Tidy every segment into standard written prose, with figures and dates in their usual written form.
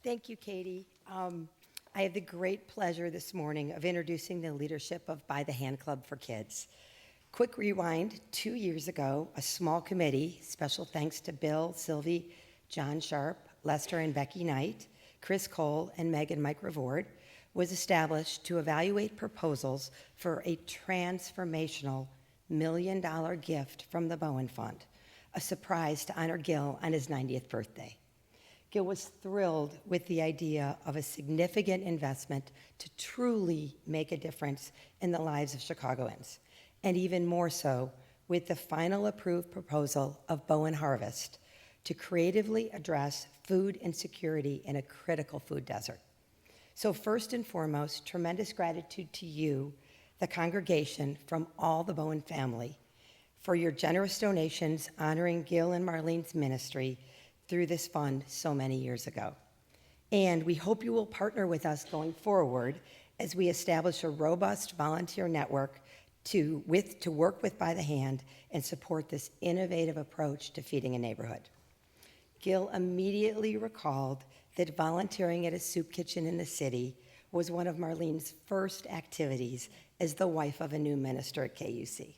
Thank you, Katie. I have the great pleasure this morning of introducing the leadership of By the Hand Club for Kids. Quick rewind, 2 years ago, a small committee, special thanks to Bill, Sylvie, John Sharp, Lester and Becky Knight, Chris Cole, and Megan Mike Revord, was established to evaluate proposals for a transformational $1 million gift from the Bowen Fund, a surprise to honor Gil on his 90th birthday. Gil was thrilled with the idea of a significant investment to truly make a difference in the lives of Chicagoans, and even more so with the final approved proposal of Bowen Harvest to creatively address food insecurity in a critical food desert. So first and foremost, tremendous gratitude to you, the congregation, from all the Bowen family, for your generous donations honoring Gil and Marlene's ministry through this fund so many years ago. And we hope you will partner with us going forward as we establish a robust volunteer network to work with By the Hand and support this innovative approach to feeding a neighborhood. Gil immediately recalled that volunteering at a soup kitchen in the city was one of Marlene's first activities as the wife of a new minister at KUC.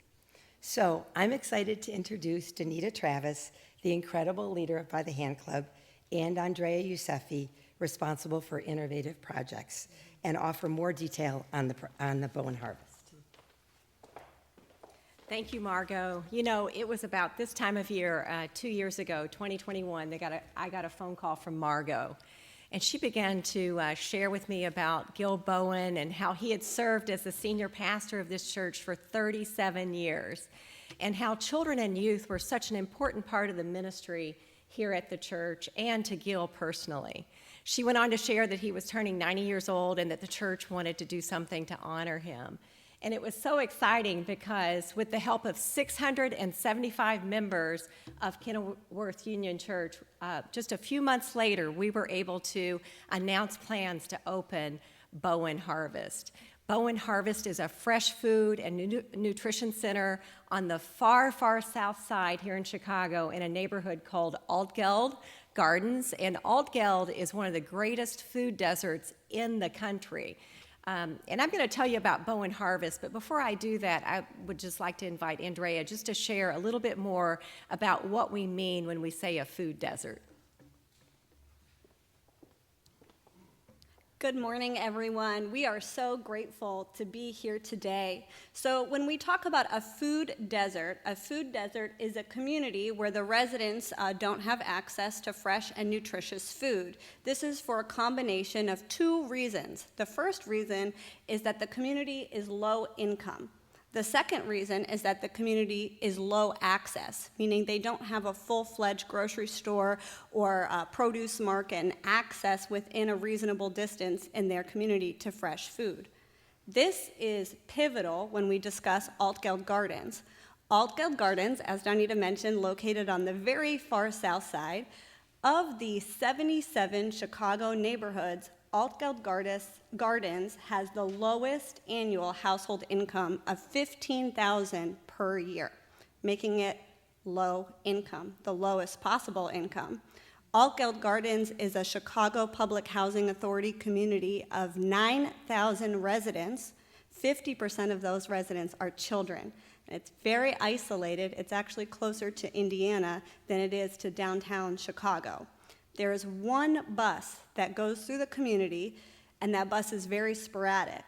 So I'm excited to introduce Danita Travis, the incredible leader of By the Hand Club, and Andrea Yousefi, responsible for innovative projects, and offer more detail on the Bowen Harvest. Thank you, Margot. You know, it was about this time of year, 2 years ago, 2021, I got a phone call from Margot. And she began to share with me about Gil Bowen and how he had served as the senior pastor of this church for 37 years, and how children and youth were such an important part of the ministry here at the church and to Gil personally. She went on to share that he was turning 90 years old and that the church wanted to do something to honor him. And it was so exciting because with the help of 675 members of Kenilworth Union Church, just a few months later, we were able to announce plans to open Bowen Harvest. Bowen Harvest is a fresh food and nutrition center on the far, far south side here in Chicago in a neighborhood called Altgeld Gardens. And Altgeld is one of the greatest food deserts in the country. And I'm going to tell you about Bowen Harvest, but before I do that, I would just like to invite Andrea just to share a little bit more about what we mean when we say a food desert. Good morning, everyone. We are so grateful to be here today. So when we talk about a food desert is a community where the residents don't have access to fresh and nutritious food. This is for a combination of two reasons. The first reason is that the community is low income. The second reason is that the community is low access, meaning they don't have a full-fledged grocery store or produce market and access within a reasonable distance in their community to fresh food. This is pivotal when we discuss Altgeld Gardens. Altgeld Gardens, as Donita mentioned, located on the very far south side. Of the 77 Chicago neighborhoods, Altgeld Gardens has the lowest annual household income of $15,000 per year, making it low income, the lowest possible income. Altgeld Gardens is a Chicago Public Housing Authority community of 9,000 residents. 50% of those residents are children. It's very isolated. It's actually closer to Indiana than it is to downtown Chicago. There is one bus that goes through the community, and that bus is very sporadic.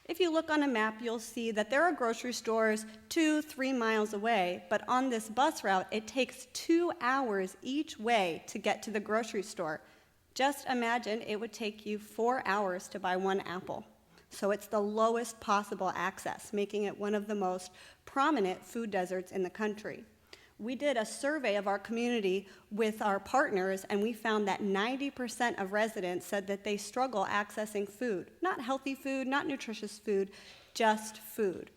If you look on a map, you'll see that there are grocery stores 2-3 miles away, but on this bus route, it takes 2 hours each way to get to the grocery store. Just imagine it would take you 4 hours to buy one apple. So it's the lowest possible access, making it one of the most prominent food deserts in the country. We did a survey of our community with our partners, and we found that 90% of residents said that they struggle accessing food. Not healthy food, not nutritious food, just food.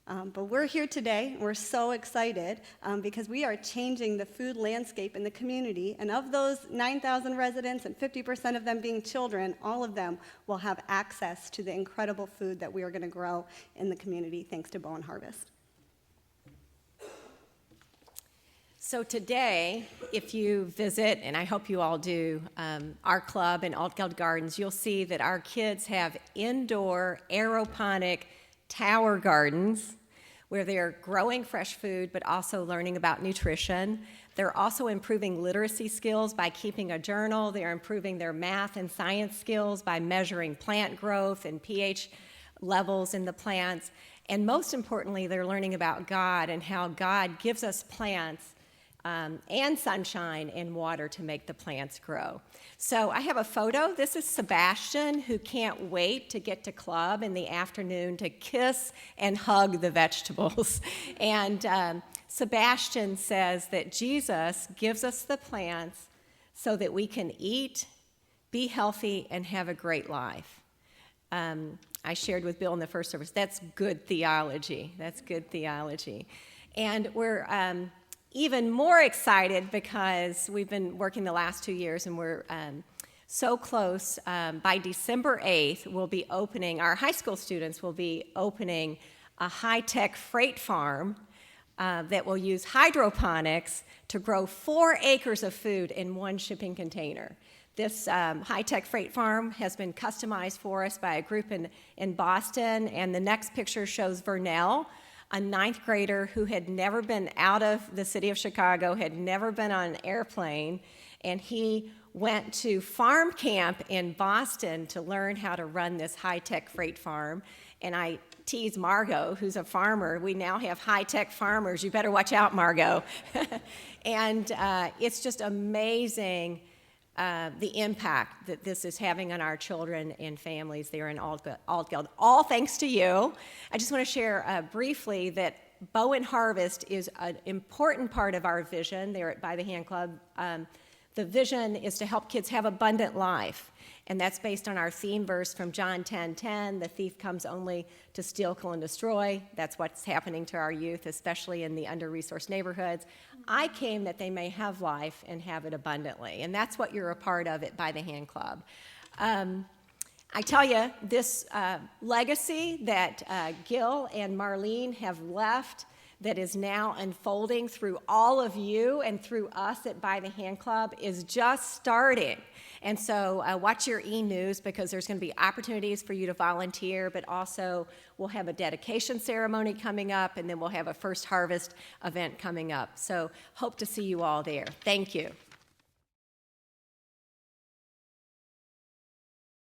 But we're here today, and we're so excited because we are changing the food landscape in the community. And of those 9,000 residents, and 50% of them being children, all of them will have access to the incredible food that we are going to grow in the community thanks to Bowen Harvest. So today, if you visit, and I hope you all do, our club in Altgeld Gardens, you'll see that our kids have indoor aeroponic tower gardens where they're growing fresh food but also learning about nutrition. They're also improving literacy skills by keeping a journal. They're improving their math and science skills by measuring plant growth and pH levels in the plants. And most importantly, they're learning about God and how God gives us plants and sunshine and water to make the plants grow. So I have a photo. This is Sebastian, who can't wait to get to club in the afternoon to kiss and hug the vegetables. And Sebastian says that Jesus gives us the plants so that we can eat, be healthy, and have a great life. I shared with Bill in the first service, that's good theology. That's good theology. And we're even more excited because we've been working the last 2 years and we're so close. By December 8th, we'll be opening, our high school students will be opening a high-tech freight farm that will use hydroponics to grow 4 acres of food in one shipping container. This high-tech freight farm has been customized for us by a group in Boston, and the next picture shows Vernell, a 9th grader who had never been out of the city of Chicago, had never been on an airplane, and he went to farm camp in Boston to learn how to run this high-tech freight farm. And I tease Margot, who's a farmer. We now have high-tech farmers. You better watch out, Margot. And it's just amazing the impact that this is having on our children and families there in Altgeld. All thanks to you. I just want to share briefly that Bowen Harvest is an important part of our vision there at By the Hand Club. The vision is to help kids have abundant life, and that's based on our theme verse from John 10:10, the thief comes only to steal, kill, and destroy. That's what's happening to our youth, especially in the under-resourced neighborhoods. I came that they may have life and have it abundantly, and that's what you're a part of at By the Hand Club. I tell you, this legacy that Gil and Marlene have left that is now unfolding through all of you and through us at By the Hand Club is just starting. And so watch your e-news because there's going to be opportunities for you to volunteer, but also we'll have a dedication ceremony coming up, and then we'll have a first harvest event coming up. So hope to see you all there. Thank you.